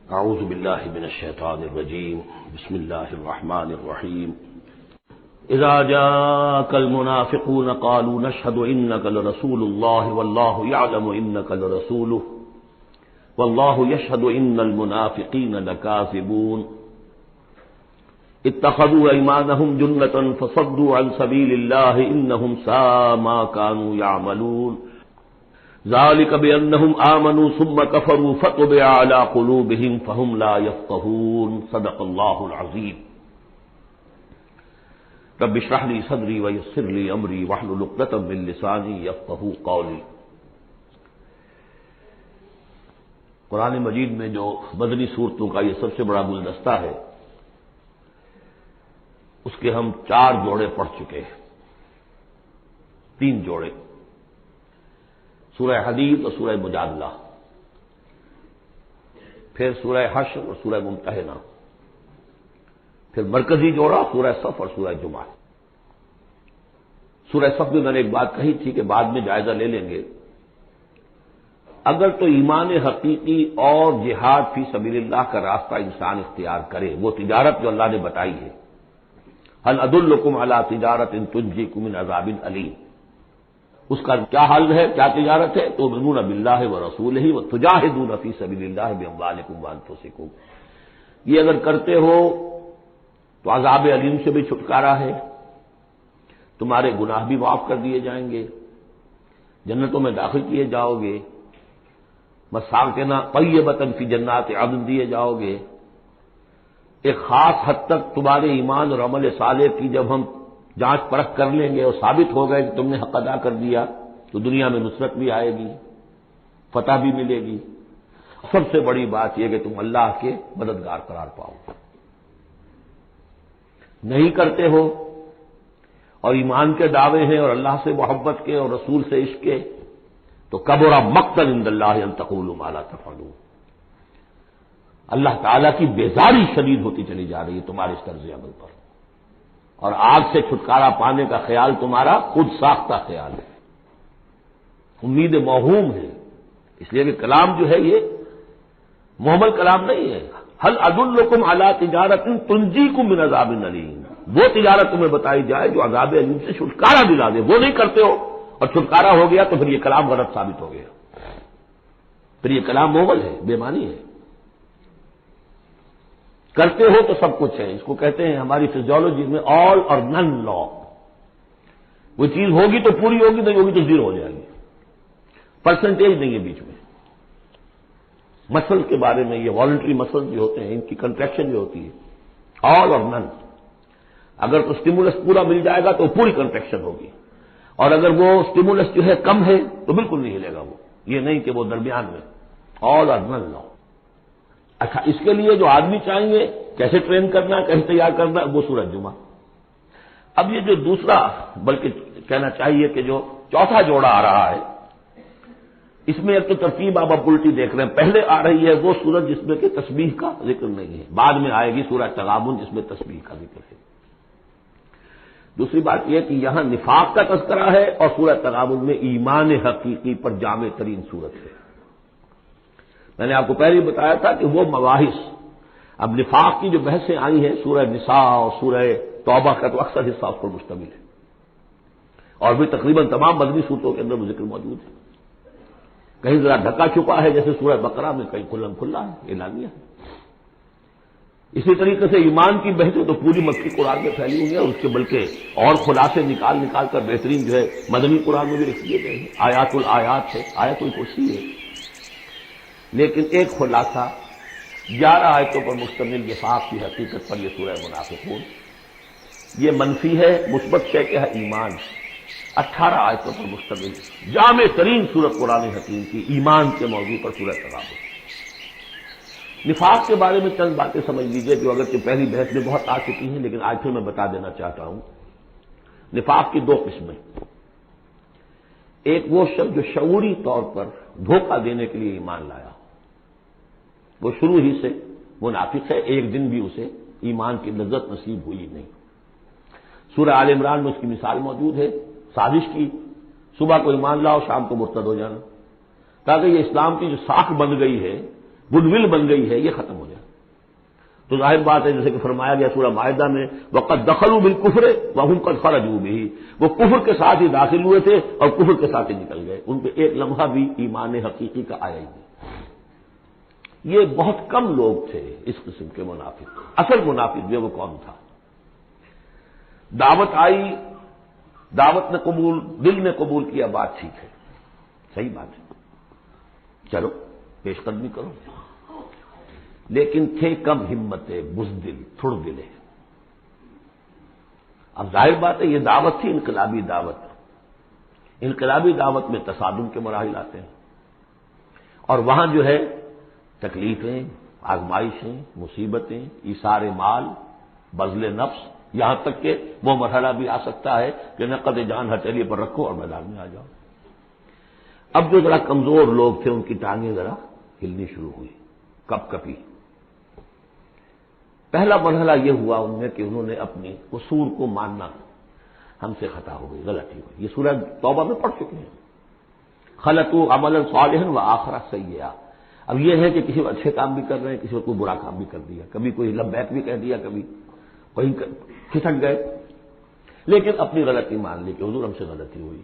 اعوذ باللہ من الشیطان الرجیم بسم اللہ الرحمن الرحیم اذا جاءك المنافقون قالوا نشهد انك لرسول الله والله يعلم انك لرسوله والله يشهد ان المنافقين لكاذبون اتخذوا ايمانهم جنة فصدوا عن سبيل الله انهم ساء ما كانوا يعملون ذلك بأنهم آمنوا ثم كفروا فطبع على قلوبهم فهم لا يفقهون صدق الله العظيم رب اشرح لي صدري ويسر لي أمري واحلل عقدة من لساني يفقهوا قولي۔ قرآن مجید میں جو مدنی صورتوں کا یہ سب سے بڑا گلدستہ ہے، اس کے ہم 4 جوڑے پڑھ چکے ہیں، 3 جوڑے، سورہ حدید اور سورہ مجادلہ، پھر سورہ حشر اور سورہ ممتحنہ، پھر مرکزی جوڑا سورہ صف اور سورہ جمعہ۔ سورہ صف میں نے ایک بات کہی تھی کہ بعد میں جائزہ لے لیں گے، اگر تو ایمان حقیقی اور جہاد فی سبیل اللہ کا راستہ انسان اختیار کرے، وہ تجارت جو اللہ نے بتائی ہے، هل ادلکم علی تجارت تنجیکم من عذاب علیم، اس کا کیا حل ہے، کیا تجارت ہے؟ تؤمنون باللہ ورسولہ وتجاہدون فی سبیل اللہ باموالکم وانفسکم، یہ اگر کرتے ہو تو عذاب علیم سے بھی چھٹکارا ہے، تمہارے گناہ بھی معاف کر دیے جائیں گے، جنتوں میں داخل کیے جاؤ گے، مساکن طیبۃ فی جنات عدن دیے جاؤ گے۔ ایک خاص حد تک تمہارے ایمان اور عمل صالح کی جب ہم جانچ پرکھ کر لیں گے اور ثابت ہو گئے کہ تم نے حق ادا کر دیا، تو دنیا میں نصرت بھی آئے گی، فتح بھی ملے گی، سب سے بڑی بات یہ کہ تم اللہ کے مددگار قرار پاؤ۔ نہیں کرتے ہو اور ایمان کے دعوے ہیں اور اللہ سے محبت کے اور رسول سے عشق کے، تو کبر مقتا عند اللہ ان تقولوا ما لا تفعلون، اللہ تعالیٰ کی بیزاری شدید ہوتی چلی جا رہی ہے تمہارے اس طرز عمل پر، اور آگ سے چھٹکارا پانے کا خیال تمہارا خود ساختہ خیال ہے، امید موہوم ہے، اس لیے کہ کلام جو ہے یہ محمل کلام نہیں ہے۔ هل ادلکم علی تجارت تنجیکم من عذاب علیم، وہ تجارت تمہیں بتائی جائے جو عذاب علیم سے چھٹکارا دلا دے، وہ نہیں کرتے ہو اور چھٹکارا ہو گیا تو پھر یہ کلام غلط ثابت ہو گیا، پھر یہ کلام محمل ہے، بے معنی ہے۔ کرتے ہو تو سب کچھ ہے، اس کو کہتے ہیں ہماری فزیولوجی میں آل اور نن لا، وہ چیز ہوگی تو پوری ہوگی، نہیں ہوگی تو زیرو ہو جائے گی، پرسنٹیج نہیں ہے بیچ میں۔ مسل کے بارے میں یہ والنٹری مسل جو ہوتے ہیں، ان کی کنٹریکشن جو ہوتی ہے آل اور نن، اگر تو سٹیمولس پورا مل جائے گا تو پوری کنٹریکشن ہوگی، اور اگر وہ سٹیمولس جو ہے کم ہے تو بالکل نہیں ہلے گا وہ، یہ نہیں کہ وہ درمیان میں، آل اور نن لا۔ اچھا، اس کے لیے جو آدمی چاہیں گے کیسے ٹرین کرنا ہے، کیسے تیار کرنا ہے، وہ سورہ جمعہ۔ اب یہ جو دوسرا، بلکہ کہنا چاہیے کہ جو چوتھا جوڑا آ رہا ہے، اس میں ایک تو ترتیب آپ الٹی دیکھ رہے ہیں، پہلے آ رہی ہے وہ سورت جس میں کہ تسبیح کا ذکر نہیں ہے، بعد میں آئے گی سورہ تغابن جس میں تسبیح کا ذکر ہے۔ دوسری بات یہ کہ یہاں نفاق کا تذکرہ ہے اور سورہ تغابن میں ایمان حقیقی پر جامع ترین سورت ہے۔ میں نے آپ کو پہلے ہی بتایا تھا کہ وہ مباحث، اب نفاق کی جو بحثیں آئی ہیں سورہ نساء اور سورہ توبہ کا تو اکثر حصہ اس پر مشتمل ہے، اور بھی تقریباً تمام مدنی صورتوں کے اندر وہ ذکر موجود ہے، کہیں ذرا ڈھکا چھپا ہے جیسے سورہ بقرہ میں، کہیں کھلم کھلا ہے، اعلانیہ ہے۔ اسی طریقے سے ایمان کی بحثیں تو پوری مکی قرآن میں پھیلی ہوئی ہیں، اور اس کے بلکہ اور خلاصے نکال کر بہترین جو ہے مدنی قرآن میں بھی لکھ دیے گئے ہیں، آیات الآیات ہے، آیت الکرسی ہے۔ لیکن ایک خلاصہ 11 آیتوں پر مشتمل نفاق کی حقیقت پر یہ سورہ منافقون، یہ منفی ہے، مثبت ہے کہ ہے ایمان، 18 آیتوں پر مشتمل جامع ترین سورت قرآن حکیم کی ایمان کے موضوع پر سورہ تغابن۔ نفاق کے بارے میں چند باتیں سمجھ لیجئے جو اگرچہ پہلی بحث میں بہت آ چکی ہیں، لیکن آج پھر میں بتا دینا چاہتا ہوں۔ نفاق کی 2 قسمیں، ایک وہ شخص جو شعوری طور پر دھوکہ دینے کے لیے ایمان لایا، وہ شروع ہی سے منافق ہے، ایک دن بھی اسے ایمان کی لذت نصیب ہوئی نہیں۔ سورہ آل عمران میں اس کی مثال موجود ہے، سازش کی، صبح کو ایمان لاؤ، شام کو مرتد ہو جانا، تاکہ یہ اسلام کی جو ساکھ بن گئی ہے گڈ ول بن گئی ہے، یہ ختم ہو جائے۔ تو ظاہر بات ہے جیسے کہ فرمایا گیا سورہ مائدہ میں وَقَدْ دَخَلُوا بِالْكُفْرِ وَهُمْ قَدْ خَرَجُوا بِهِ، وہ کفر کے ساتھ ہی داخل ہوئے تھے اور کفر کے ساتھ ہی نکل گئے، ان پہ ایک لمحہ بھی ایمان حقیقی کا آیا ہی نہیں۔ یہ بہت کم لوگ تھے اس قسم کے منافق۔ اصل منافق جو وہ کون تھا؟ دعوت آئی، دعوت نے قبول، دل نے قبول کیا، بات ٹھیک ہے، صحیح بات ہے، چلو پیش قدمی کرو، لیکن تھے کم ہمت، بزدل، تھڑ دلے۔ اب ظاہر بات ہے یہ دعوت تھی انقلابی دعوت، انقلابی دعوت میں تصادم کے مراحل آتے ہیں، اور وہاں جو ہے تکلیفیں، آزمائشیں، مصیبتیں، ایثار مال، بذل نفس، یہاں تک کہ وہ مرحلہ بھی آ سکتا ہے کہ نقد جان ہتھیلی پر رکھو اور میدان میں آ جاؤ۔ اب جو ذرا کمزور لوگ تھے ان کی ٹانگیں ذرا ہلنی شروع ہوئی، کپ کپی۔ پہلا مرحلہ یہ ہوا ان میں کہ انہوں نے اپنی قصور کو ماننا، ہم سے خطا ہو گئی، غلطی ہوئی۔ یہ سورہ توبہ میں پڑھ چکے ہیں، خلطوا عملا صالحا وآخر سیئا۔ اب یہ ہے کہ کسی اچھے کام بھی کر رہے ہیں، کسی کو برا کام بھی کر دیا، کبھی کوئی لبیک بھی کہہ دیا، کبھی کہیں کھسک گئے، لیکن اپنی غلطی مان لی کہ حضور ہم سے غلطی ہوئی،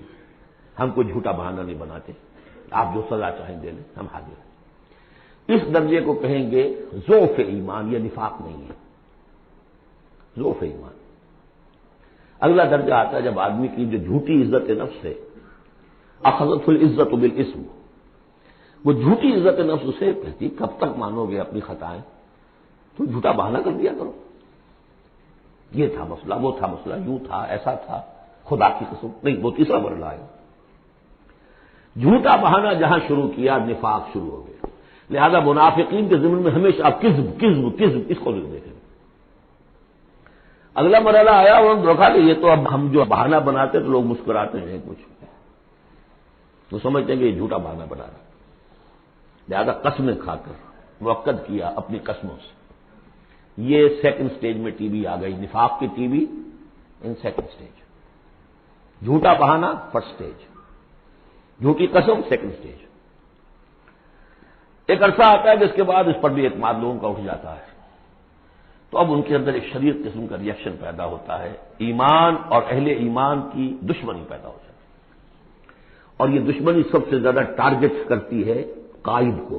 ہم کوئی جھوٹا بہانہ نہیں بناتے، آپ جو سزا چاہیں دے لیں، ہم حاضر ہیں۔ اس درجے کو کہیں گے ضعف ایمان، یہ نفاق نہیں ہے، ضعف ایمان۔ اگلا درجہ آتا ہے جب آدمی کی جو جھوٹی عزت نفس ہے، اخذت العزت بالاسم، وہ جھوٹی عزت نفس اسے کہتی کب تک مانو گے اپنی خطائیں، تو جھوٹا بہانہ کر دیا کرو، یہ تھا مسئلہ، وہ تھا مسئلہ، یوں تھا، ایسا تھا، خدا کی قسم نہیں، وہ تیسرا مرحلہ ہے۔ جھوٹا بہانہ جہاں شروع کیا نفاق شروع ہو گیا۔ لہذا منافقین کے ضمن میں ہمیشہ آپ کذب کذب کذب اس کو نہیں دیکھیں۔ اگلا مرحلہ آیا اور دیکھا کہ یہ تو اب ہم جو بہانہ بناتے تو لوگ مسکراتے ہیں، کچھ تو سمجھتے ہیں کہ یہ جھوٹا بہانہ بنا رہا۔ لہذا قسمیں کھا کر موقد کیا اپنی قسموں سے۔ یہ سیکنڈ سٹیج میں ٹی وی آ گئی، نفاق کی T V in second stage, جھوٹا بہانہ فرسٹ سٹیج، جھوٹی قسم سیکنڈ سٹیج۔ ایک عرصہ آتا ہے جس کے بعد اس پر بھی اعتماد لوگوں کا اٹھ جاتا ہے، تو اب ان کے اندر ایک شدید قسم کا ریئیکشن پیدا ہوتا ہے، ایمان اور اہل ایمان کی دشمنی پیدا ہو جاتی ہے، اور یہ دشمنی سب سے زیادہ ٹارگٹ کرتی ہے قائد کو۔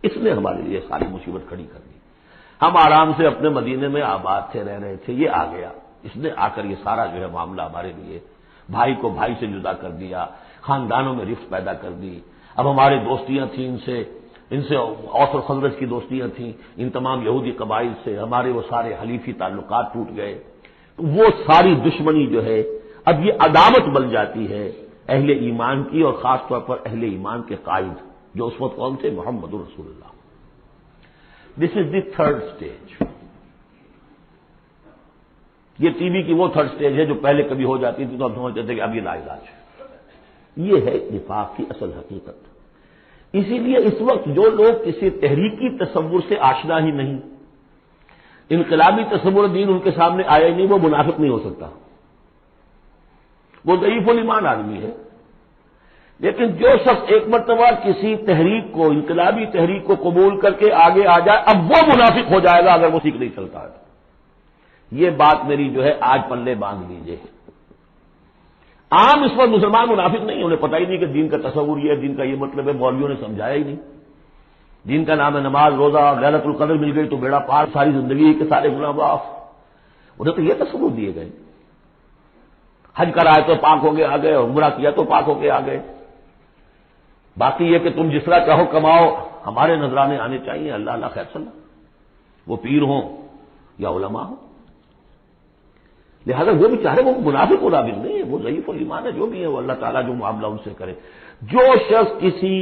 اس نے ہمارے لیے ساری مصیبت کھڑی کر دی، ہم آرام سے اپنے مدینے میں آباد تھے، رہ رہے تھے، یہ آ گیا، اس نے آ کر یہ سارا جو ہے معاملہ ہمارے لیے، بھائی کو بھائی سے جدا کر دیا، خاندانوں میں رفت پیدا کر دی۔ اب ہماری دوستیاں تھیں ان سے اوس اور خزرج کی دوستیاں تھیں، ان تمام یہودی قبائل سے ہمارے وہ سارے حلیفی تعلقات ٹوٹ گئے، تو وہ ساری دشمنی جو ہے اب یہ عداوت بن جاتی ہے اہل ایمان کی، اور خاص طور پر اہل ایمان کے قائد جو اس وقت کون تھے؟ محمد رسول اللہ۔ دس از دی تھرڈ اسٹیج۔ یہ ٹی وی کی وہ تھرڈ اسٹیج ہے جو پہلے کبھی ہو جاتی تھی تو ہم سمجھتے تھے کہ اب یہ لا علاج ہے۔ یہ ہے نفاق کی اصل حقیقت۔ اسی لیے اس وقت جو لوگ کسی تحریکی تصور سے آشنا ہی نہیں، انقلابی تصور دین ان کے سامنے آیا ہی نہیں، وہ منافق نہیں ہو سکتا، وہ ضعیف الایمان آدمی ہے۔ لیکن جو شخص ایک مرتبہ کسی تحریک کو، انقلابی تحریک کو قبول کر کے آگے آ جائے، اب وہ منافق ہو جائے گا اگر وہ سیکھ نہیں چلتا ہے۔ یہ بات میری جو ہے آج پلے باندھ لیجیے۔ عام اس وقت مسلمان منافق نہیں، انہیں پتہ ہی نہیں کہ دین کا تصور یہ ہے، دین کا یہ مطلب ہے، مولویوں نے سمجھایا ہی نہیں۔ دین کا نام ہے نماز، روزہ، لیلۃ القدر مل گئی تو بیڑا پار، ساری زندگی کے سارے گناہ معاف، انہیں تو یہ تصور دیے گئے۔ حج کرائے تو پاک ہو کے آ گئے، اور عمرہ کیا تو پاک ہو کے آ گئے۔ باقی یہ کہ تم جس طرح چاہو کماؤ، ہمارے نذرانے آنے چاہیے، اللہ اللہ خیر صلی اللہ، وہ پیر ہوں یا علماء ہوں۔ لہذا وہ بھی چاہے وہ منافق نہیں ہے، وہ ضعیف الایمان ہے، جو بھی ہے وہ اللہ تعالیٰ جو معاملہ ان سے کرے۔ جو شخص کسی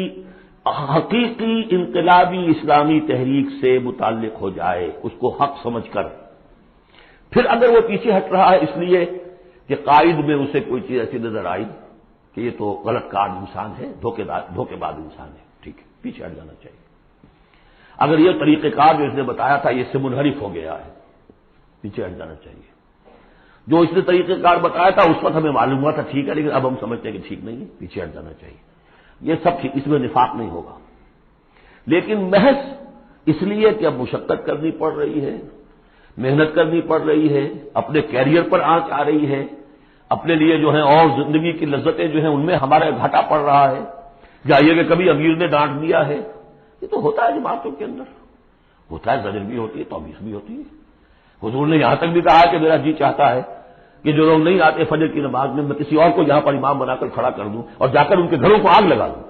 حقیقی انقلابی اسلامی تحریک سے متعلق ہو جائے، اس کو حق سمجھ کر، پھر اگر وہ پیچھے ہٹ رہا ہے اس لیے کہ قائد میں اسے کوئی چیز ایسی نظر آئی کہ یہ تو غلط کار انسان ہے، دھوکے باز انسان ہے، ٹھیک ہے، پیچھے ہٹ جانا چاہیے۔ اگر یہ طریقہ کار جو اس نے بتایا تھا یہ اس سے منحرف ہو گیا ہے، پیچھے ہٹ جانا چاہیے۔ جو اس نے طریقہ کار بتایا تھا اس وقت ہمیں معلوم ہوا تھا ٹھیک ہے، لیکن اب ہم سمجھتے ہیں کہ ٹھیک نہیں ہے، پیچھے ہٹ جانا چاہیے۔ یہ سب ٹھیک، اس میں نفاق نہیں ہوگا، لیکن محض اس لیے کہ اب مشقت کرنی پڑ رہی ہے، محنت کرنی پڑ رہی ہے، اپنے کیریئر پر آنچ آ رہی ہے، اپنے لیے جو ہے اور زندگی کی لذتیں جو ہیں ان میں ہمارا گھاٹا پڑ رہا ہے، جائیے کہ کبھی امیر نے ڈانٹ دیا ہے، یہ تو ہوتا ہے جماعتوں کے اندر، ہوتا ہے، زجر بھی ہوتی ہے، توبیخ بھی ہوتی ہے۔ حضور نے یہاں تک بھی کہا کہ میرا جی چاہتا ہے کہ جو لوگ نہیں آتے فجر کی نماز میں کسی اور کو یہاں پر امام بنا کر کھڑا کر دوں اور جا کر ان کے گھروں کو آگ لگا دوں،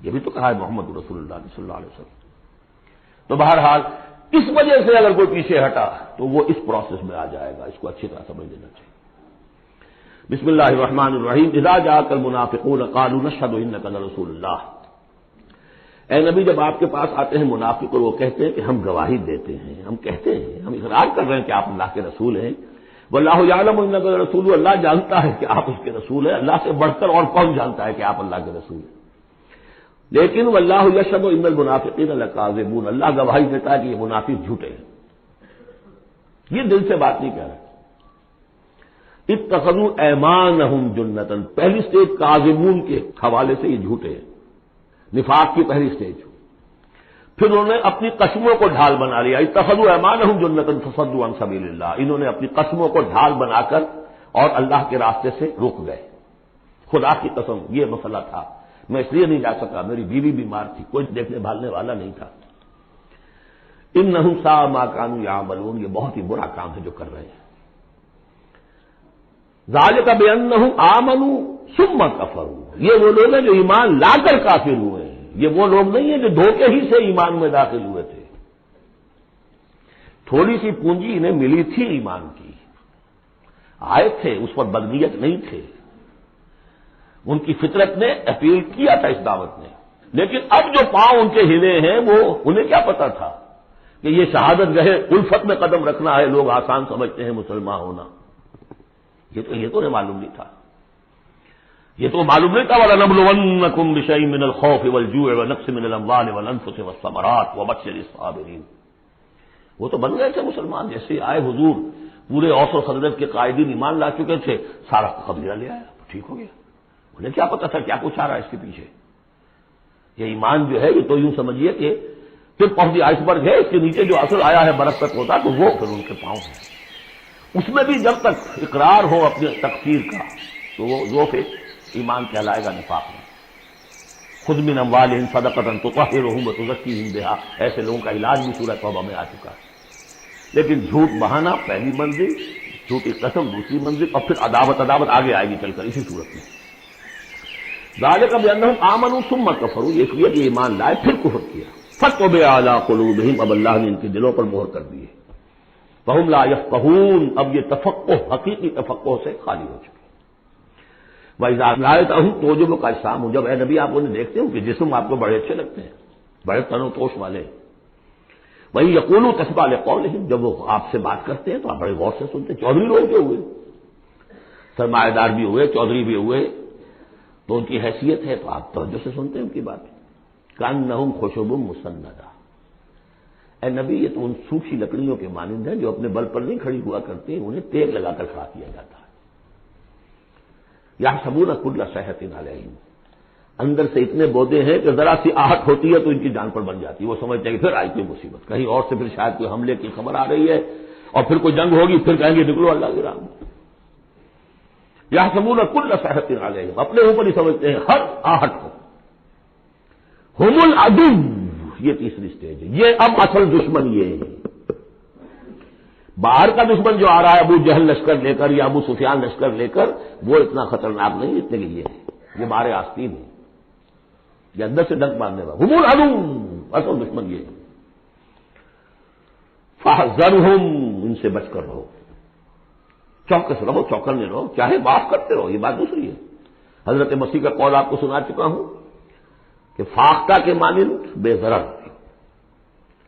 یہ بھی تو کہا ہے محمد رسول اللہ صلی اللہ علیہ وسلم۔ تو بہرحال اس وجہ سے اگر کوئی پیچھے ہٹا تو وہ اس پروسیس میں آ جائے گا، اس کو اچھی طرح سمجھ لینا چاہیے۔ بسم اللہ الرحمن الرحیم، اذا جاءک المنافقون قالوا نشهد انک لرسول اللہ۔ اے نبی جب آپ کے پاس آتے ہیں منافق اور وہ کہتے ہیں کہ ہم گواہی دیتے ہیں، ہم کہتے ہیں، ہم اقرار کر رہے ہیں کہ آپ اللہ کے رسول ہیں، واللہ یعلم انک لرسول، اللہ جانتا ہے کہ آپ اس کے رسول ہیں، اللہ سے بڑھ کر اور کون جانتا ہے کہ آپ اللہ کے رسول ہیں، لیکن واللہ یشہد ان المنافقین لکاذبون، اللہ گواہی دیتا ہے کہ یہ منافق جھوٹے ہیں، یہ دل سے بات نہیں کہہ رہے۔ اتخذوا ایمانہم جنۃ، پہلی سٹیج کاذبون کے حوالے سے یہ جھوٹے ہیں، نفاق کی پہلی سٹیج۔ پھر انہوں نے اپنی قسموں کو ڈھال بنا لیا، اتخذوا ایمانہم جنۃ فصدوا عن سبیل اللہ، انہوں نے اپنی قسموں کو ڈھال بنا کر اور اللہ کے راستے سے رک گئے۔ خدا کی قسم یہ مسئلہ تھا، میں اس لیے نہیں جا سکا، میری بیوی بیمار تھی، کوئی دیکھنے بھالنے والا نہیں تھا۔ انہم ساء ما کانوا یعملون، یہ بہت ہی برا کام ہے جو کر رہے ہیں۔ ذالک بانہم آمنوا ثم کفروا، یہ وہ لوگ ہیں جو ایمان لا کر کافر ہوئے ہیں، یہ وہ لوگ نہیں ہیں جو دھوکے ہی سے ایمان میں داخل ہوئے تھے۔ تھوڑی سی پونجی انہیں ملی تھی ایمان کی، آئے تھے، اس پر بدنیت نہیں تھے، ان کی فطرت نے اپیل کیا تھا اس دعوت نے، لیکن اب جو پاؤں ان کے ہلے ہیں وہ انہیں کیا پتا تھا کہ یہ شہادت گاہ الفت میں قدم رکھنا ہے، لوگ آسان سمجھتے ہیں مسلمان ہونا، یہ تو انہیں معلوم نہیں تھا، یہ تو معلوم نہیں تھا وَلَنَبْلُوَنَّكُمْ بِشَيْءٍ مِّنَ الْخَوْفِ وَالْجُوعِ وَنَقْصٍ مِّنَ الْأَمْوَالِ وَالْأَنفُسِ وَالثَّمَرَاتِ وَبَشِّرِ الصَّابِرِينَ، وہ تو بن گئے تھے مسلمان، جیسے آئے حضور پورے اوس و خزرج کے قائدین ایمان لا چکے تھے، سارا قبیلہ لے آیا، ٹھیک ہو گیا، انہیں کیا پتا تھا کیا کچھ آ رہا ہے اس کے پیچھے۔ یہ ایمان جو ہے یہ تو یوں سمجھیے کہ ٹپ آف دی آئس برگ ہے، اس کے نیچے جو اصل آیا ہے برف تک ہوتا تو وہ پھر ان کے پاؤں ہے، اس میں بھی جب تک اقرار ہو اپنے تقصیر کا تو وہ ذوق ایمان کہلائے گا نفاق میں۔ خذ من اموالہم صدقۃ تطہرہم وتزکیہم بہا، ایسے لوگوں کا علاج بھی سورہ توبہ میں آ چکا ہے۔ لیکن جھوٹ بہانا پہلی منزل، جھوٹی قسم دوسری منزل، اور پھر عداوت آگے آئے گی چل کر اسی صورت میں۔ ذالک بانہم آمنوا ثم کفروا، یہ اس لیے کہ ایمان لائے پھر کفر کیا، فطبع علی قلوبہم، اب اللہ نے ان کے دلوں پر مہر کر دی ہے، فہم لا یفقہون، اب یہ تفقہ حقیقی تفقہ سے خالی ہو چکے۔ وَإِذَا رَأَيْتَهُمْ تُعْجِبُكَ أَجْسَامُهُمْ، جب اے نبی آپ انہیں دیکھتے ہو کہ جسم آپ کو بڑے اچھے لگتے ہیں، بڑے تن و توش والے، وہی یقولوا تسمع لقولہم، جب وہ آپ سے بات کرتے ہیں تو آپ بڑے غور سے سنتے ہیں۔ چودھری لوگ جو ہوئے، سرمایہ دار بھی ہوئے، چودھری بھی ہوئے، تو ان کی حیثیت ہے تو آپ توجہ سے سنتے ہیں ان کی بات۔ کأنہم خشب مسندہ، اے نبی یہ تو ان سوکھی لکڑیوں کے مانند ہیں جو اپنے بل پر نہیں کھڑی ہوا کرتی، انہیں تیل لگا کر کھڑا کیا جاتا ہے۔ یحسبون کل صیحۃ علیہم، اندر سے اتنے بودے ہیں کہ ذرا سی آہٹ ہوتی ہے تو ان کی جان پر بن جاتی ہے، وہ سمجھتے ہیں کہ پھر آئی کوئی مصیبت، کہیں اور سے پھر شاید کوئی حملے کی خبر آ رہی ہے اور پھر کوئی جنگ ہوگی، پھر کہیں گے نکلو اللہ کی راہ میں۔ یحسبون کل صیحۃ علیہم، اپنے اوپر ہی سمجھتے ہیں ہر آہٹ کو۔ ہم العدو، یہ تیسری سٹیج ہے، یہ اب اصل دشمن یہ ہے۔ باہر کا دشمن جو آ رہا ہے ابو جہل لشکر لے کر یا ابو سفیان لشکر لے کر، وہ اتنا خطرناک نہیں جتنے کہ یہ ہے، یہ بارے آستین ہے، یہ اندر سے ڈنک مارنے والا۔ ہم العدو، اصل دشمن یہ ہے۔ فاحذرہم، ان سے بچ کر رہو، چوکس رہو، چوکنے رہو، چاہے معاف کرتے رہو، یہ بات دوسری ہے۔ حضرت مسیح کا قول آپ کو سنا چکا ہوں کہ فاختہ کے مانند بے ضرر،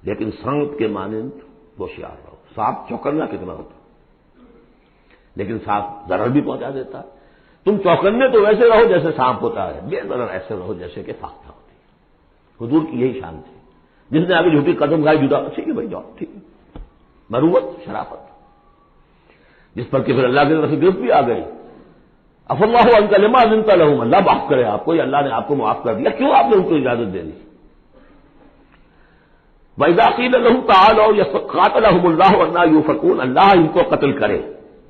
لیکن سانپ کے مانند ہوشیار رہو۔ سانپ چوکنا کتنا ہوتا، لیکن سانپ ضرر بھی پہنچا دیتا ہے۔ تم چوکنے تو ویسے رہو جیسے سانپ ہوتا ہے، بے ضرر ایسے رہو جیسے کہ فاختہ ہوتی ہے۔ حضور کی یہی شان تھی، جس نے آگے جھوٹی قدم کھائی جدا، ٹھیک ہے بھائی جاؤ، ٹھیک ہے، مروت، شرافت، جس پر کہ پھر اللہ کی طرف سے گرفت بھی آ گئی۔ عفا اللہ عنک لما اذنت لہم، اللہ معاف کرے آپ کو، یا اللہ نے آپ کو معاف کر دیا، کیوں آپ نے ان کو اجازت دے دی؟ وَإِذَا قِيلَ لَهُمْ تَعَالَوْا قَاتَلَهُمُ اللَّهُ وَإِنَّا يُؤْفَكُونَ، اللہ ان کو قتل کرے،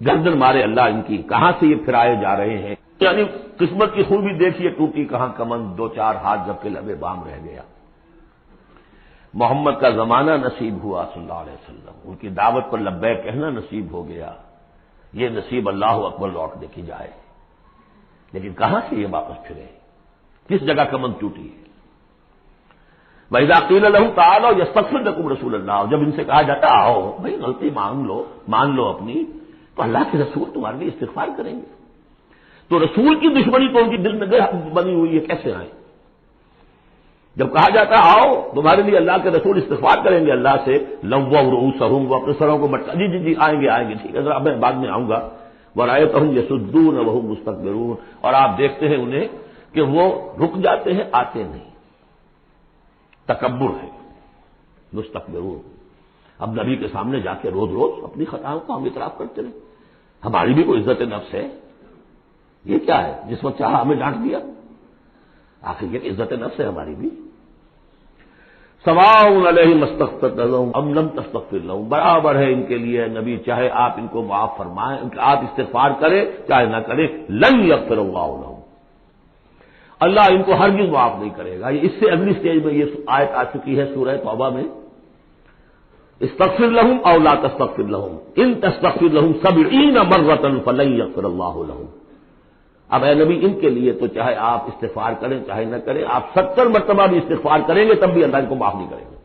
گردن مارے اللہ ان کی، کہاں سے یہ پھرائے جا رہے ہیں؟ یعنی قسمت کی خوبی دیکھیے، ٹوٹی کہاں کمند، دو چار ہاتھ جب کے لبے بام رہ گیا۔ محمد کا زمانہ نصیب ہوا صلی اللہ علیہ وسلم، ان کی دعوت پر لبیک کہنا نصیب ہو گیا، یہ نصیب اللہ اکبر لوٹ دیکھی جائے، لیکن کہاں سے یہ واپس پھرے؟ کس جگہ کمند ٹوٹی ہے؟ وَإِذَا قِيلَ لَهُمْ تَعَالَوْا يَسْتَغْفِرْ لَكُمْ رَسُولُ اللَّهِ، جب ان سے کہا جاتا آؤ بھائی غلطی مان لو اپنی، تو اللہ کے رسول تمہارے لیے استغفار کریں گے۔ تو رسول کی دشمنی تو ان کی دل میں بنی ہوئی ہے، کیسے آئے؟ جب کہا جاتا آؤ تمہارے لیے اللہ کے رسول استغفار کریں گے اللہ سے، لووا رؤوسہم، وہ اپنے سروں کو مٹکا، جی آئیں گے ٹھیک ہے ذرا میں بعد میں آؤں گا، وَرَأَيْتَهُمْ يَصُدُّونَ وَهُمْ مُسْتَكْبِرُونَ، اور آپ دیکھتے ہیں انہیں کہ وہ رک جاتے ہیں، آتے نہیں، تکبر ہے، مستکبرون۔ اب نبی کے سامنے جا کے روز روز اپنی خطاؤں کو ہم اعتراف کرتے رہے، ہماری بھی کوئی عزت نفس ہے؟ یہ کیا ہے جس وقت چاہا ہمیں ڈانٹ دیا؟ آخر یہ عزت نفس ہے ہماری بھی۔ سواء علیہم استغفرت لہم ام لم تستغفر لہم، برابر ہے ان کے لیے نبی، چاہے آپ ان کو معاف فرمائیں، آپ استغفار کریں چاہے نہ کریں، لن یغفر اللہ لہم، اللہ ان کو ہرگز معاف نہیں کرے گا۔ اس سے اگلی سٹیج میں یہ آیت آ چکی ہے سورہ توبہ میں، استغفر لہم او لا تستغفر لہم ان تستغفر لہم 70 مرۃ فلن یغفر اللہ لہم۔ اب اے نبی ان کے لیے تو چاہے آپ استغفار کریں چاہے نہ کریں، آپ 70 مرتبہ بھی استغفار کریں گے تب بھی اللہ ان کو معاف نہیں کرے گا۔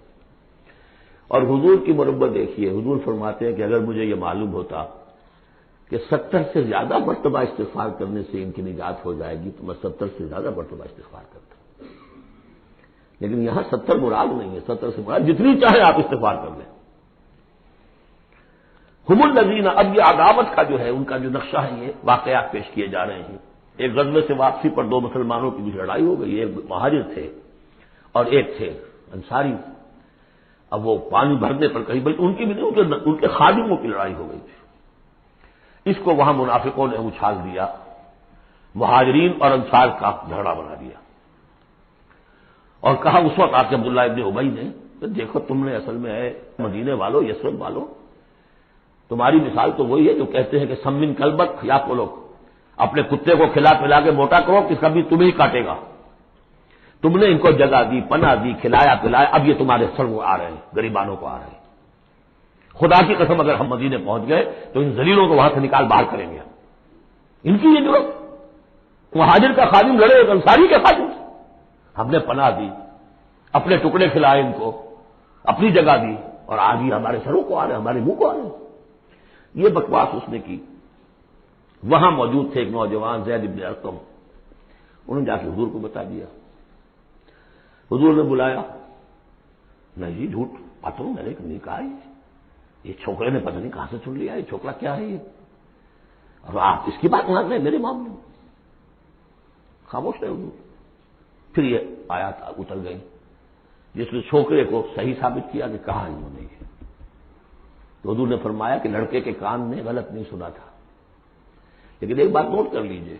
اور حضور کی مربت دیکھیے، حضور فرماتے ہیں کہ اگر مجھے یہ معلوم ہوتا کہ 70 سے زیادہ مرتبہ استغفار کرنے سے ان کی نجات ہو جائے گی تو میں 70 سے زیادہ مرتبہ استغفار کرتا، لیکن یہاں 70 مراد نہیں ہے، 70 سے مراد جتنی چاہے آپ استغفار کر لیں۔ ہم الذین، اب یہ عداوت کا جو ہے ان کا جو نقشہ ہے، یہ واقعات پیش کیے جا رہے ہیں۔ ایک غزوے سے واپسی پر دو مسلمانوں کی بھی لڑائی ہو گئی، ایک مہاجر تھے اور ایک تھے انصاری، اب وہ پانی بھرنے پر کہیں، بلکہ ان کی بھی نہیں، ان کے خادموں کی لڑائی ہو گئی تھی۔ اس کو وہاں منافقوں نے اچھال دیا، مہاجرین اور انصار کا جھگڑا بنا دیا، اور کہا اس وقت آ کے عبداللہ ابن ابی نے کہ دیکھو تم نے اصل میں ہے مدینے والوں، یثرب والوں، تمہاری مثال تو وہی ہے جو کہتے ہیں کہ سمن کلبک یا کو لوگ اپنے کتے کو کھلا پلا کے موٹا کرو کہ کبھی تمہیں کاٹے گا، تم نے ان کو جگہ دی، پناہ دی، کھلایا پلایا، اب یہ تمہارے سر کو آ رہے ہیں، غریبانوں کو آ رہے ہیں۔ خدا کی قسم اگر ہم مدینے پہنچ گئے تو ان ذلیلوں کو وہاں سے نکال باہر کریں گے، ان کی یہ ضرورت، مہاجر کا خادم لڑے ایک انصاری کے خادم سے، ہم نے پناہ دی، اپنے ٹکڑے کھلائے ان کو، اپنی جگہ دی، اور آج یہ ہمارے سروں کو آ رہے ہیں، ہمارے منہ کو آ رہے ہیں۔ یہ بکواس اس نے کی۔ وہاں موجود تھے ایک نوجوان زید بن ارقم، انہوں نے جا کے حضور کو بتا دیا، حضور نے بلایا، نہیں جی جھوٹ پتہ میں نے نہیں کہا، یہ چھوکرے نے پتہ نہیں کہاں سے سن لیا، یہ چھوکرا کیا ہے یہ، اور آپ اس کی بات مان رہے ہیں میرے معاملے میں؟ خاموش رہے حضور۔ پھر یہ آیات اتر گئی جس نے چھوکرے کو صحیح ثابت کیا کہ کہا انہوں نے یہ، تو حضور نے فرمایا کہ لڑکے کے کان نے غلط نہیں سنا تھا، لیکن ایک بات نوٹ کر لیجئے،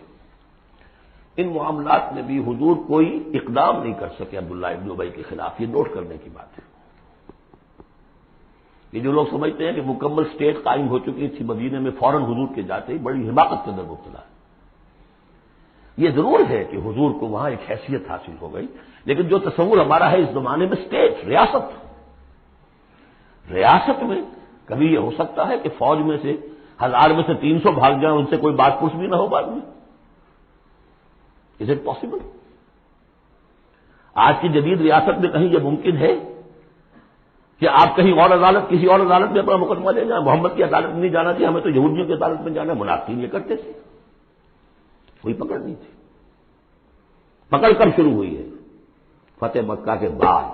ان معاملات میں بھی حضور کوئی اقدام نہیں کر سکے عبداللہ ابن ابی کے خلاف، یہ نوٹ کرنے کی بات ہے۔ یہ جو لوگ سمجھتے ہیں کہ مکمل سٹیٹ قائم ہو چکی تھی مدینے میں، فوراً حضور کے جاتے ہی بڑی حماقت کے اندر مبتلا ہے۔ یہ ضرور ہے کہ حضور کو وہاں ایک حیثیت حاصل ہو گئی، لیکن جو تصور ہمارا ہے اس زمانے میں سٹیٹ، ریاست میں کبھی یہ ہو سکتا ہے کہ فوج میں سے 1000 میں سے 300 بھاگ جائیں، ان سے کوئی بات پوچھ بھی نہ ہو بعد میں؟ Is it possible? آج کی جدید ریاست میں کہیں یہ ممکن ہے کہ آپ کہیں اور عدالت، کسی اور عدالت میں اپنا مقدمہ لے جائیں؟ محمد کی عدالت میں نہیں جانا چاہیے، ہمیں تو یہودیوں کی عدالت میں جانا ہے، منافقین یہ کرتے تھے، کوئی پکڑ نہیں تھی۔ پکڑ کب شروع ہوئی ہے؟ فتح مکہ کے بعد۔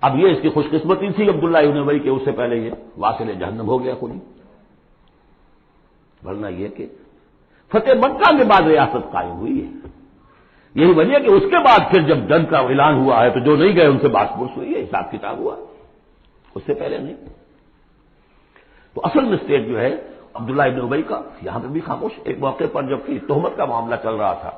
اب یہ اس کی خوش قسمتی تھی عبداللہ ابن ابی کہ اس سے پہلے یہ واصل جہنم ہو گیا خود ہی، ورنہ یہ کہ فتح مکہ کے بعد ریاست قائم ہوئی ہے۔ یہی وجہ کہ اس کے بعد پھر جب جنگ کا اعلان ہوا ہے تو جو نہیں گئے ان سے بات پوچھ ہوئی ہے، حساب کتاب ہوا، اس سے پہلے نہیں۔ تو اصل مسٹیک جو ہے عبداللہ ابن ابی کا، یہاں پہ بھی خاموش۔ ایک موقع پر جب کہ تہمت کا معاملہ چل رہا تھا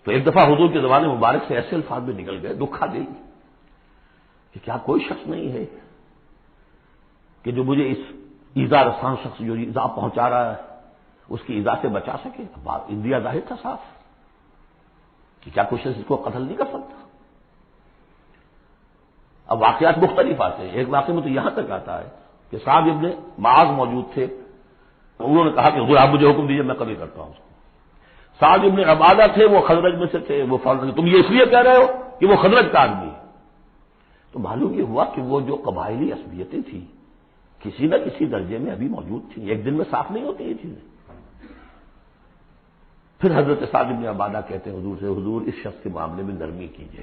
تو ایک دفعہ حضور کے زمانے مبارک سے ایسے الفاظ میں نکل گئے، دکھا دے گی کہ کیا کوئی شخص نہیں ہے کہ جو مجھے اس ایذا رساں شخص جو ایذا پہنچا رہا ہے اس کی ایذا سے بچا سکے؟ بات انڈیا ظاہر تھا صاف کہ کیا کوئی شخص اس کو قتل نہیں کر سکتا. اب واقعات مختلف آتے ہیں. ایک واقعے میں تو یہاں تک آتا ہے کہ صاحب ابن معاذ موجود تھے، انہوں نے کہا کہ حضور آپ مجھے حکم دیجیے میں کبھی کرتا ہوں اس کو. سعد ابن عبادہ تھے، وہ خزرج میں سے تھے، وہ فوراً تم یہ اس لیے کہہ رہے ہو کہ وہ خزرج کا آدمی ہے. تو معلوم یہ ہوا کہ وہ جو قبائلی عصبیتیں تھیں کسی نہ کسی درجے میں ابھی موجود تھیں، ایک دن میں صاف نہیں ہوتی یہ چیزیں. پھر حضرت سعد ابن عبادہ کہتے ہیں حضور سے، حضور اس شخص کے معاملے میں نرمی کیجیے،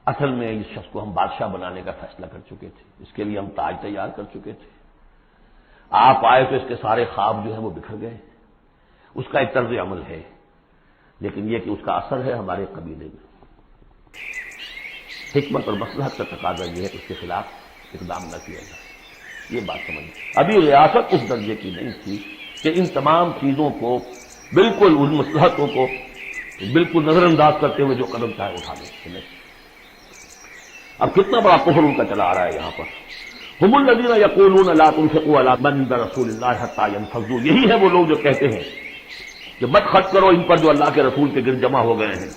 اصل میں اس شخص کو ہم بادشاہ بنانے کا فیصلہ کر چکے تھے، اس کے لیے ہم تاج تیار کر چکے تھے، آپ آئے تو اس کے سارے خواب جو ہیں وہ بکھر گئے. اس کا ایک طرز عمل ہے، لیکن یہ کہ اس کا اثر ہے ہمارے قبیلے میں. حکمت اور مصلحت کا تقاضا یہ ہے کہ اس کے خلاف اقدام نہ کیا جائے. یہ بات سمجھ. ابھی ریاست اس درجے کی نہیں تھی کہ ان تمام چیزوں کو بالکل ان مصلحتوں کو بالکل نظر انداز کرتے ہوئے جو قدم چاہے اٹھا لیں. اب کتنا بڑا کفر ان کا چلا آ رہا ہے یہاں پر. ہم الذین یقولون لا تنفقوا علی من عند رسول اللہ حتی ینفضوا، یہی ہے وہ لوگ جو کہتے ہیں کہ مت خرچ کرو ان پر جو اللہ کے رسول کے گرد جمع ہو گئے ہیں.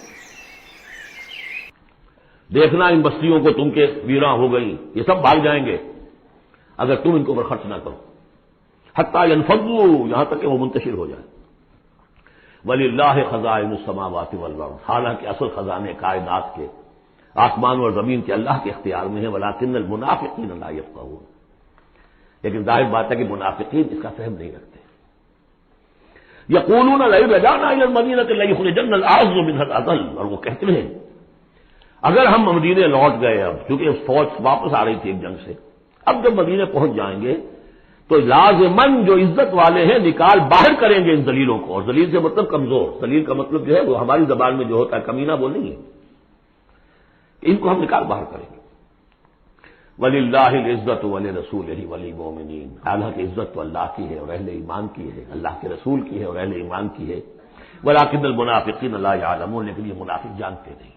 دیکھنا ان بستیوں کو تم کے ویراں ہو گئی، یہ سب بھاگ جائیں گے اگر تم ان کو پر خرچ نہ کرو. حتی ینفضوا، یہاں تک کہ وہ منتشر ہو جائیں. وللہ خزائن السماوات والارض، حالانکہ اصل خزانے کائنات کے آسمان اور زمین کے اللہ کے اختیار میں ہے. ولکن المنافقین لا یفقہون، لیکن ظاہر بات ہے کہ منافقین اس کا فہم نہیں رکھتے. یقولون لئن رجعنا الی المدینہ لیخرجن الاعز منها الاذل، اور وہ کہتے ہیں اگر ہم مدینے لوٹ گئے، اب کیونکہ فوج واپس آ رہی تھی ایک جنگ سے، اب جب مدینے پہنچ جائیں گے تو لازماً جو عزت والے ہیں نکال باہر کریں گے ان ذلیلوں کو. اور ذلیل سے مطلب کمزور، ذلیل کا مطلب جو ہے وہ ہماری زبان میں جو ہوتا ہے کمینہ وہ نہیں ہے، ان کو ہم نکال باہر کریں گے. وَلِلَّهِ الْعِزَّةُ وَلِرَسُولِهِ وَلِلْمُؤْمِنِينَ، حالانکہ عزت تو اللہ کی ہے اور اہل ایمان کی ہے، اللہ کے رسول کی ہے اور اہل ایمان کی ہے. وَلَٰكِنَّ الْمُنَافِقِينَ لَا يَعْلَمُونَ، لیکن یہ منافق جانتے نہیں.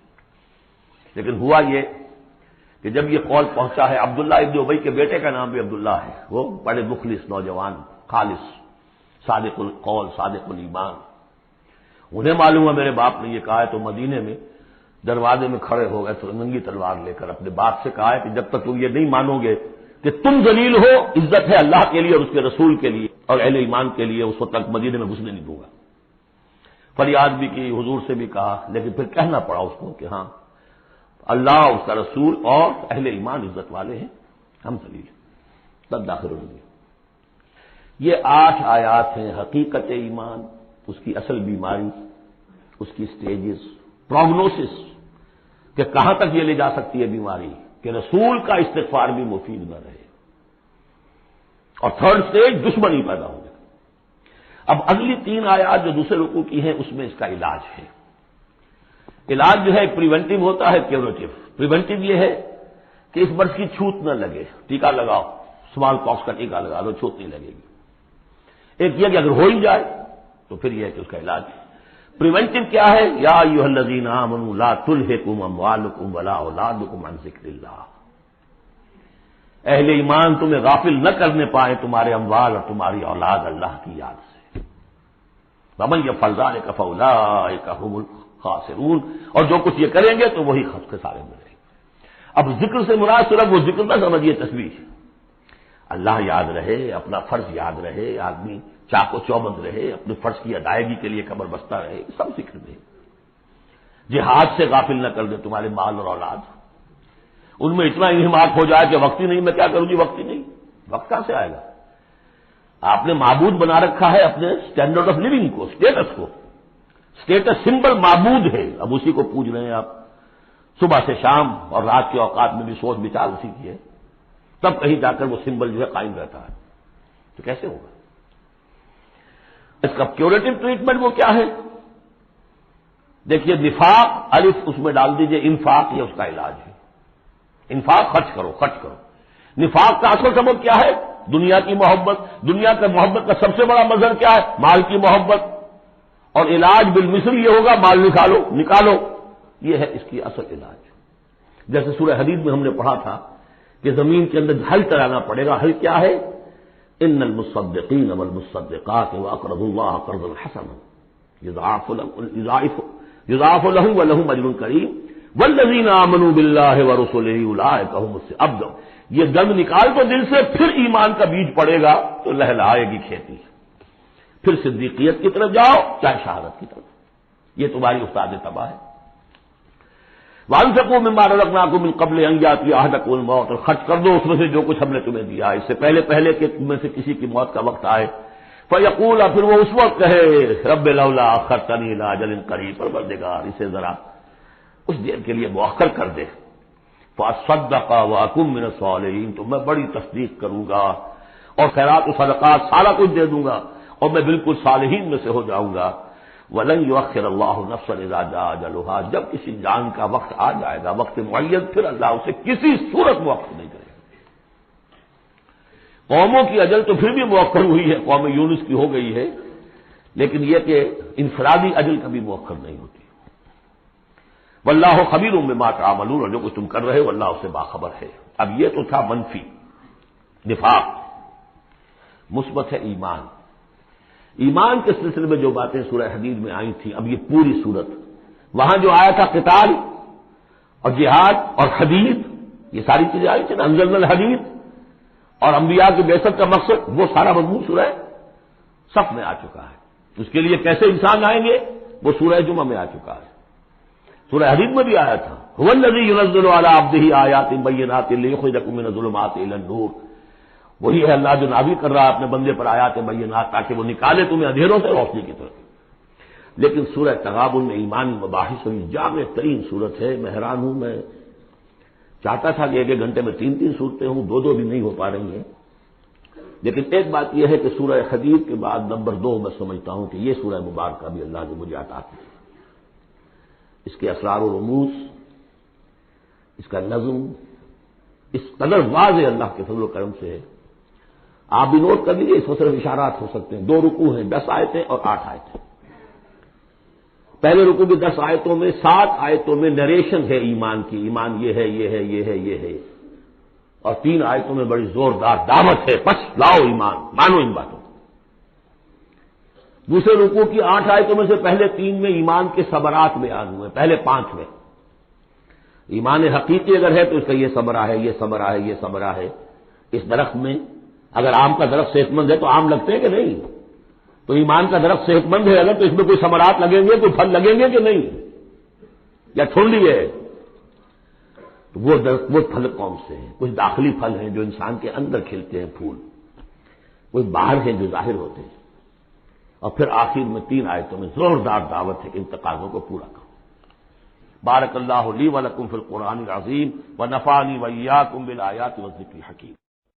لیکن ہوا یہ کہ جب یہ قول پہنچا ہے، عبداللہ ابن ابی کے بیٹے کا نام بھی عبداللہ ہے، وہ بڑے مخلص نوجوان، خالص، صادق القول صادق الایمان. انہیں معلوم ہے میرے باپ نے یہ کہا ہے، تو مدینے میں دروازے میں کھڑے ہو گئے تو ننگی تلوار لے کر اپنے باپ سے کہا ہے کہ جب تک تم یہ نہیں مانو گے کہ تم ذلیل ہو، عزت ہے اللہ کے لیے اور اس کے رسول کے لیے اور اہل ایمان کے لیے، اس وقت تک مدینے میں گھسنے نہیں دوں گا. فریاد بھی کی، حضور سے بھی کہا، لیکن پھر کہنا پڑا اس کو کہ ہاں اللہ، اس کا رسول اور اہل ایمان عزت والے ہیں، ہم ذلیل ہیں. تب داخل ہوئے. یہ 8 آیات ہیں حقیقت ایمان، اس کی اصل بیماری، اس کی سٹیجز، پروگنوسس کہ کہاں تک یہ لے جا سکتی ہے بیماری کہ رسول کا استغفار بھی مفید نہ رہے. اور 3rd سٹیج دشمنی پیدا ہو جائے. اب اگلی 3 آیات جو دوسرے رکوع کی ہیں اس میں اس کا علاج ہے. علاج جو ہے پریونٹیو ہوتا ہے، کیوریٹو. پریونٹیو یہ ہے کہ اس مرض کی چھوت نہ لگے، ٹیکہ لگاؤ، اسمال پاکس کا ٹیکہ لگا دو، چھوت نہیں لگے گی. ایک یہ کہ اگر ہو ہی جائے تو پھر یہ ہے کہ اس کا علاج ہے. پریونٹیو کیا ہے؟ یا ایھا الذین آمنوا لا تلھکم اموالکم ولا اولادکم عن ذکر اللہ، اہل ایمان تمہیں غافل نہ کرنے پائے تمہارے اموال اور تمہاری اولاد اللہ کی یاد سے. ومن یفعل ذلک فاولئک هم الخاسرون، اور جو کچھ یہ کریں گے تو وہی خسارے میں رہیں گے. اب ذکر سے مراد صرف وہ ذکر نہ سمجھیے تسبیح، اللہ یاد رہے، اپنا فرض یاد رہے، آدمی چاق و چوبند رہے، اپنے فرض کی ادائیگی کے لیے کمر بستہ رہے، سب ذکر میں. جہاد سے غافل نہ کر دے تمہارے مال اور اولاد، ان میں اتنا انہماک ہو جائے کہ وقت ہی نہیں، میں کیا کروں گی، وقت ہی نہیں. وقت کہاں سے آئے گا؟ آپ نے معبود بنا رکھا ہے اپنے اسٹینڈرڈ آف لیونگ کو، اسٹیٹس کو. اسٹیٹس سمبل معبود ہے، اب اسی کو پوج رہے ہیں آپ صبح سے شام، اور رات کے اوقات میں بھی سوچ بچار اسی کی ہے. تب کہیں جا کر وہ سمبل جو ہے قائم رہتا ہے. تو کیسے ہوگا؟ اس کا کیوریٹو ٹریٹمنٹ وہ کیا ہے؟ دیکھیے نفاق، الف اس میں ڈال دیجئے، انفاق یہ اس کا علاج ہے. انفاق خرچ کرو، خرچ کرو. نفاق کا اصل سبب کیا ہے؟ دنیا کی محبت. دنیا کا محبت کا سب سے بڑا مظہر کیا ہے؟ مال کی محبت. اور علاج بالمثل یہ ہوگا مال نکالو، نکالو. یہ ہے اس کی اصل علاج. جیسے سورہ حدید میں ہم نے پڑھا تھا کہ زمین کے اندر حل چلانا پڑے گا. حل کیا ہے؟ ان المصدقین والمصدقات واقرضوا الله قرضا حسنا یضاعف لهم ولهم اجر کریم والذین آمنوا باللہ ورسلہ اولئک هم الصادقون. یہ گند نکال تو دل سے، پھر ایمان کا بیج پڑے گا تو لہلائے گی کھیتی. پھر صدیقیت کی طرف جاؤ چاہے شہادت کی طرف. یہ تمہاری استاد تباہ ہے. وانفقوا مما رزقناکم من قبل ان یاتی احدکم الموت، اور خرچ کر دو اس میں سے جو کچھ ہم نے تمہیں دیا ہے، اس سے پہلے کہ تم میں سے کسی کی موت کا وقت آئے. فیقول، پھر وہ اس وقت کہے رب لولا اخرتنی الی اجل قریب، پروردگار اسے ذرا اس دیر کے لیے مؤخر کر دے. فاصدق واکن من الصالحین، تو میں بڑی تصدیق کروں گا اور خیرات و صدقات سارا کچھ دے دوں گا اور میں بالکل صالحین میں سے ہو جاؤں گا. وَلَن يُؤَخِّرَ اللَّهُ نَفْسًا إِذَا جَاءَ أَجَلُهَا، جب کسی جان کا وقت آ جائے گا، وقت معین، پھر اللہ اسے کسی صورت مؤخر نہیں کرے گا. قوموں کی اجل تو پھر بھی مؤخر ہوئی ہے، قوم یونس کی ہو گئی ہے، لیکن یہ کہ انفرادی اجل کبھی مؤخر نہیں ہوتی. واللہ خبیر بما تعملون، اور جو کچھ تم کر رہے ہو اللہ اس سے باخبر ہے. اب یہ تو تھا منفی نفاق. مثبت ہے ایمان. ایمان کے سلسلے میں جو باتیں سورہ حدید میں آئی تھیں، اب یہ پوری سورت، وہاں جو آیا تھا قتال اور جہاد اور حدید، یہ ساری چیزیں آئی تھیں نا، انزلنا الحدید، اور انبیاء کی بعثت کا مقصد، وہ سارا مضمون سورہ صف میں آ چکا ہے. اس کے لیے کیسے انسان آئیں گے وہ سورہ جمعہ میں آ چکا ہے. سورہ حدید میں بھی آیا تھا هو الذی ينزل علی عبده آیات بینات لیخرجکم من الظلمات الی النور. وہی ہے اللہ جو نازل کر رہا ہے اپنے بندے پر آیات بینات تاکہ وہ نکالے تمہیں اندھیروں سے روشنی کی طرف. لیکن سورہ تغابن میں ایمانی مباحث ہوئی، جامع ترین صورت ہے. میں حیران ہوں، میں چاہتا تھا کہ ایک ایک گھنٹے میں 3 صورتیں ہوں، 2 بھی نہیں ہو پا رہی ہیں. لیکن ایک بات یہ ہے کہ سورہ حدید کے بعد نمبر 2 میں سمجھتا ہوں کہ یہ سورہ مبارکہ بھی اللہ نے مجھے عطا کی. اس کے اسرار و رموز، اس کا نظم اس قدر واضح اللہ کے فضل و کرم سے ہے. آپ بھی نوٹ کر لیجیے، اس میں صرف اشارات ہو سکتے ہیں. 2 رکوع ہیں، 10 آیتیں اور 8 آیتیں. پہلے رکوع کی 10 آیتوں میں 7 آیتوں میں نریشن ہے ایمان کی، ایمان یہ ہے یہ ہے یہ ہے یہ ہے، اور 3 آیتوں میں بڑی زوردار دعوت ہے، پس لاؤ ایمان، مانو ان باتوں. دوسرے رکوع کی 8 آیتوں میں سے پہلے 3 میں ایمان کے ثمرات بیان ہوئے، پہلے 5 میں ایمان حقیقی اگر ہے تو اس کا یہ ثمرہ ہے، یہ ثمرہ ہے، یہ ثمرہ ہے. اس درخت میں اگر آم کا درخت صحت مند ہے تو آم لگتے ہیں کہ نہیں؟ تو ایمان کا درخت صحت مند ہے اگر، تو اس میں کوئی ثمرات لگیں گے، کوئی پھل لگیں گے کہ نہیں؟ یا ٹھنڈی ہے؟ تو وہ پھل کون سے ہیں؟ کچھ داخلی پھل ہیں جو انسان کے اندر کھلتے ہیں پھول، کوئی باہر ہیں جو ظاہر ہوتے ہیں. اور پھر آخر میں 3 آیتوں میں زوردار دعوت ہے کہ ان تقاضوں کو پورا کرو. بارک اللہ لی ولکم فی القرآن العظیم ونفعنی وإیاکم بالآیات والذکر الحکیم.